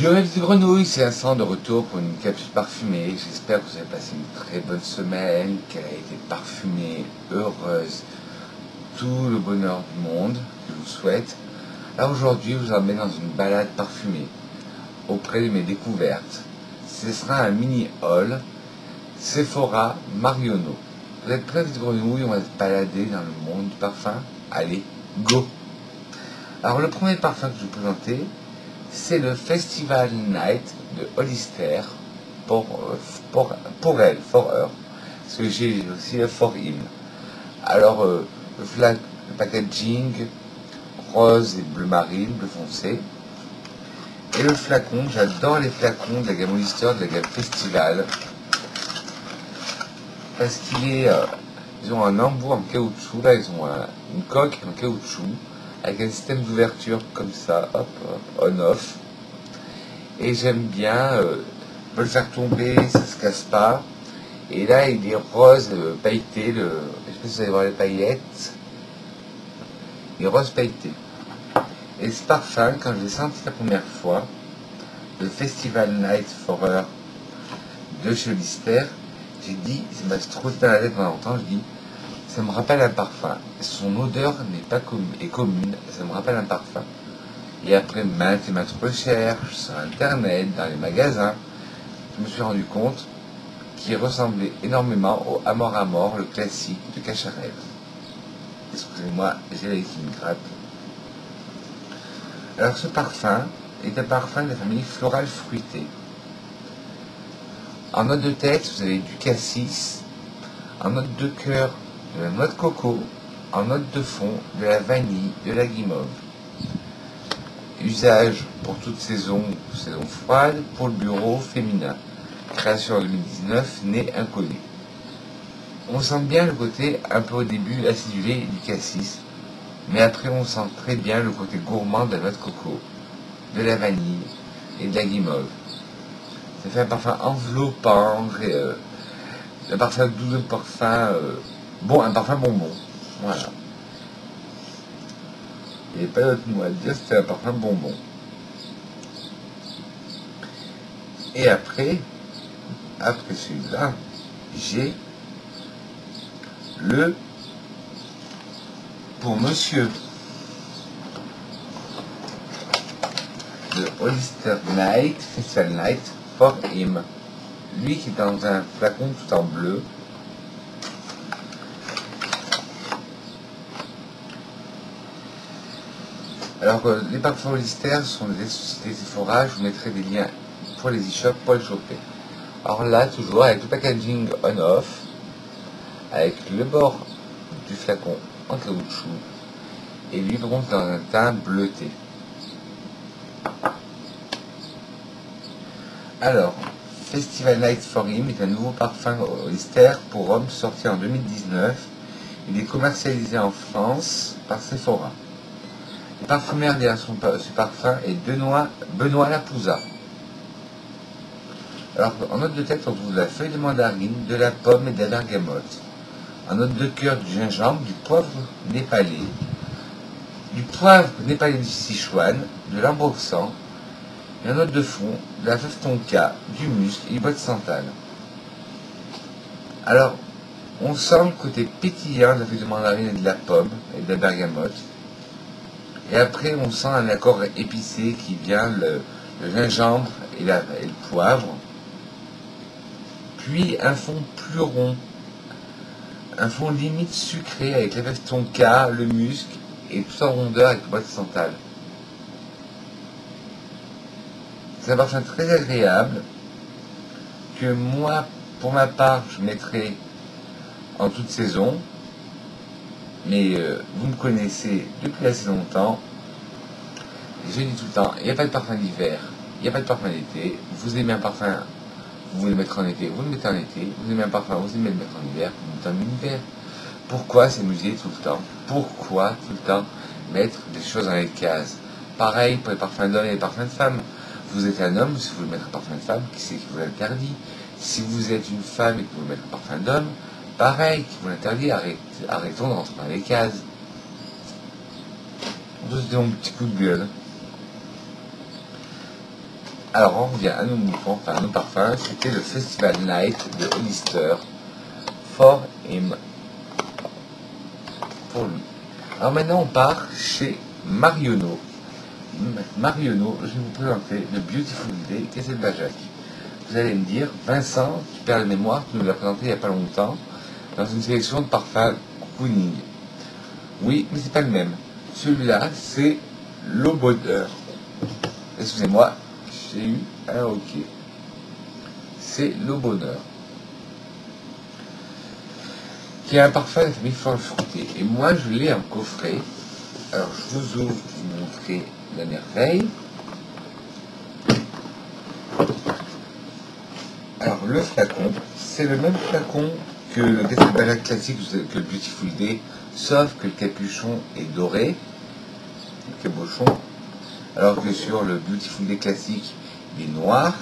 Yo les petites grenouilles, c'est Vincent de retour pour une capsule parfumée. J'espère que vous avez passé une très bonne semaine, qu'elle a été parfumée, heureuse, tout le bonheur du monde, je vous souhaite. Alors aujourd'hui, je vous emmène dans une balade parfumée, auprès de mes découvertes. Ce sera un mini haul, Sephora Marionneau. Vous êtes prêts, petites grenouilles, on va se balader dans le monde du parfum. Allez, go! Alors le premier parfum que je vais vous présenter, c'est le Festival Night de Hollister for Her, parce que j'ai aussi le For Him. Alors le packaging rose et bleu marine, bleu foncé, et le flacon, j'adore les flacons de la gamme Hollister, de la gamme Festival, parce qu'il est, ils ont un embout en caoutchouc, là ils ont une coque en caoutchouc, avec un système d'ouverture comme ça, hop, on-off. Et j'aime bien, on peut le faire tomber, ça se casse pas. Et là, il est rose pailleté, je sais pas si vous allez voir les paillettes. Il est rose pailleté. Et ce parfum, quand je l'ai senti la première fois, le Festival Night for Her de chez Hollister, j'ai dit, ça m'a trotté dans la tête pendant longtemps, je dis, ça me rappelle un parfum. Son odeur n'est pas commune, ça me rappelle un parfum. Et après maintes et maintes recherches sur internet, dans les magasins, je me suis rendu compte qu'il ressemblait énormément au Amor Amor, le classique de Cacharel. Excusez-moi, j'ai les qui me gratte. Alors ce parfum est un parfum de la famille florale fruitée. En note de tête, vous avez du cassis, en note de cœur, de la noix de coco, en note de fond, de la vanille, de la guimauve. Usage pour toute saison froide, pour le bureau féminin. Création en 2019, né inconnu. On sent bien le côté, un peu au début, acidulé du cassis, mais après on sent très bien le côté gourmand de la noix de coco, de la vanille et de la guimauve. Ça fait un parfum enveloppant, un parfum doux, un parfum un parfum bonbon. Voilà. Il n'y avait pas d'autre mot à dire, c'était un parfum bonbon. Et après celui-là, j'ai le pour monsieur de Hollister Night, Festival Night for Him. Lui qui est dans un flacon tout en bleu. Alors les parfums Hollister sont des sociétés Sephora, je vous mettrai des liens pour les e-shops pour les choper. Alors là, toujours avec le packaging on-off, avec le bord du flacon en caoutchouc, et lui par contre dans un teint bleuté. Alors, Festival Night for Him est un nouveau parfum Hollister pour hommes sorti en 2019. Il est commercialisé en France par Sephora. Le parfumeur derrière ce parfum est Benoît Lapouza. Alors, en note de tête, on trouve la feuille de mandarine, de la pomme et de la bergamote. En note de cœur, du gingembre, du poivre népalais du Sichuan, de l'ambroxan, et en note de fond, de la fève tonka, du musc et du bois de santal. Alors, on sent le côté pétillant de la feuille de mandarine et de la pomme et de la bergamote. Et après, on sent un accord épicé qui vient le gingembre et le poivre. Puis un fond plus rond, un fond limite sucré avec la fève tonka, le musc et tout en rondeur avec le bois de santal. C'est un parfum très agréable que moi, pour ma part, je mettrai en toute saison. Mais vous me connaissez depuis assez longtemps. Je dis tout le temps, il n'y a pas de parfum d'hiver, il n'y a pas de parfum d'été. Vous aimez un parfum, vous voulez le mettre en été, vous le mettez en été. Vous aimez un parfum, vous aimez le mettre en hiver, vous le mettez en hiver. Pourquoi s'amuser tout le temps? Pourquoi tout le temps mettre des choses dans les cases? Pareil pour les parfums d'hommes et les parfums de femmes. Vous êtes un homme, si vous voulez mettre un parfum de femme, qui c'est qui vous l'interdit? Si vous êtes une femme et que vous voulez mettre un parfum d'homme, pareil, qui vous l'interdit, arrêtons de rentrer dans les cases. C'était mon petit coup de gueule. Alors on revient à nos mouvements, enfin à nos parfums. C'était le Festival Night de Hollister for him, pour lui. Alors maintenant on part chez Marionneau. Marionneau, je vais vous présenter le Beautiful Day Kesselbajak. Vous allez me dire, Vincent, qui perd la mémoire, tu nous l'as présenté il n'y a pas longtemps, dans une sélection de parfums cocooning. Oui, mais c'est pas le même. Celui-là, c'est l'eau bonheur. Excusez-moi, j'ai eu un hockey. C'est l'eau bonheur. Qui est un parfum de la famille Fleur Fruitée. Et moi, je l'ai en coffret. Alors, je vous ouvre pour vous montrer la merveille. Alors, le flacon, c'est le même flacon que le Kesselbajak classique, que le Beautiful Day, sauf que le capuchon est doré, le cabochon, alors que sur le Beautiful Day classique, il est noir,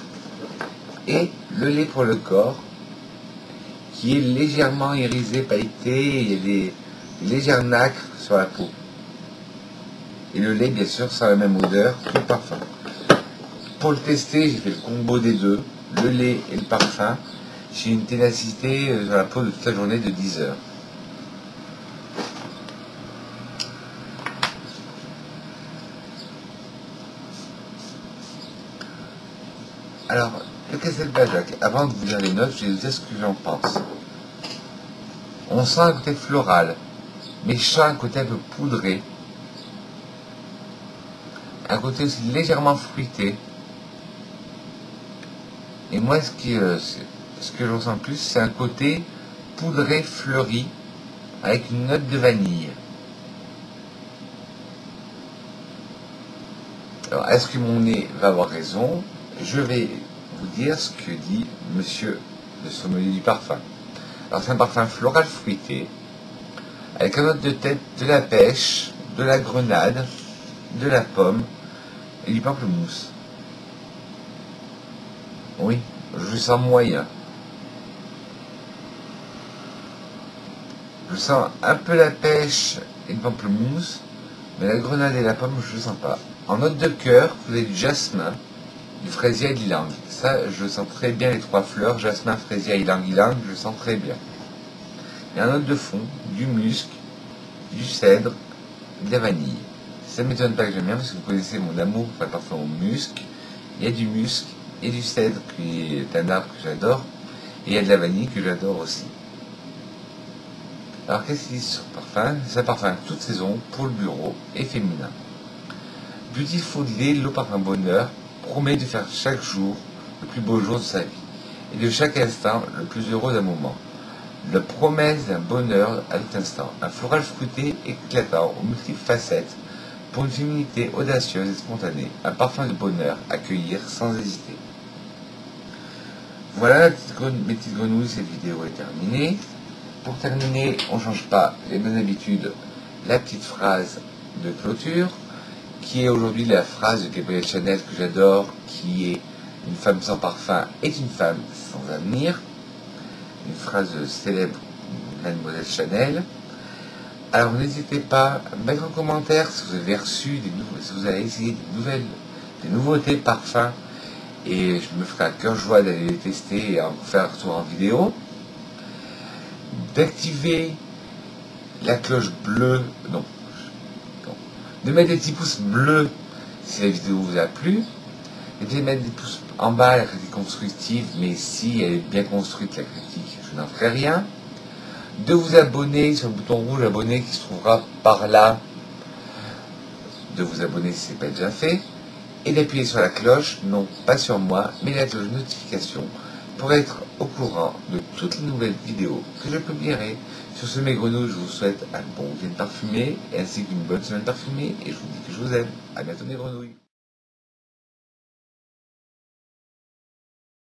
et le lait pour le corps, qui est légèrement irisé, pailleté, il y a des légères nacres sur la peau. Et le lait, bien sûr, sans la même odeur que le parfum. Pour le tester, j'ai fait le combo des deux, le lait et le parfum. J'ai une ténacité sur la peau de toute la journée de 10 heures. Alors, le Kesselbajak, avant de vous dire les notes, je vais vous dire ce que j'en pense. On sent un côté floral, mais je sens un côté un peu poudré, un côté aussi légèrement fruité. Et moi, ce que je ressens plus, c'est un côté poudré, fleuri, avec une note de vanille. Alors, est-ce que mon nez va avoir raison? Je vais vous dire ce que dit monsieur le sommelier du parfum. Alors, c'est un parfum floral fruité, avec un note de tête de la pêche, de la grenade, de la pomme et du pamplemousse. Oui, je sens moyen. Je sens un peu la pêche et le pamplemousse, mais la grenade et la pomme, je ne sens pas. En note de cœur, vous avez du jasmin, du fraisier et de l'ylang. Ça, je sens très bien les trois fleurs, jasmin, fraisier, ylang, je sens très bien. Et en note de fond, du musc, du cèdre, de la vanille. Ça ne m'étonne pas que j'aime bien, parce que vous connaissez mon amour pour le parfum au musc. Il y a du musc et du cèdre, qui est un arbre que j'adore, et il y a de la vanille que j'adore aussi. Alors qu'est-ce qu'il dit sur le parfum? C'est un parfum toute saison, pour le bureau et féminin. Beautiful Day, l'eau parfum bonheur, promet de faire chaque jour le plus beau jour de sa vie, et de chaque instant le plus heureux d'un moment. La promesse d'un bonheur à tout instant, un floral fruité éclatant aux multiples facettes, pour une féminité audacieuse et spontanée, un parfum de bonheur à cueillir sans hésiter. Voilà mes petites grenouilles, cette vidéo est terminée. Pour terminer, on ne change pas les bonnes habitudes, la petite phrase de clôture, qui est aujourd'hui la phrase de Gabrielle Chanel que j'adore, qui est « Une femme sans parfum est une femme sans avenir », une phrase célèbre de Mademoiselle Chanel. Alors n'hésitez pas à mettre en commentaire si vous avez reçu si vous avez essayé des nouveautés parfums, et je me ferai à cœur joie d'aller les tester et en faire un retour en vidéo. D'activer la cloche bleue, de mettre des petits pouces bleus si la vidéo vous a plu, et de mettre des pouces en bas la critique constructive, mais si elle est bien construite la critique, je n'en ferai rien. De vous abonner sur le bouton rouge abonner qui se trouvera par là, de vous abonner si ce n'est pas déjà fait, et d'appuyer sur la cloche, non pas sur moi, mais la cloche de notification, pour être au courant de toutes les nouvelles vidéos que je publierai. Sur ce, mes grenouilles, je vous souhaite un bon week-end parfumé, ainsi qu'une bonne semaine parfumée, et je vous dis que je vous aime. À bientôt, mes grenouilles.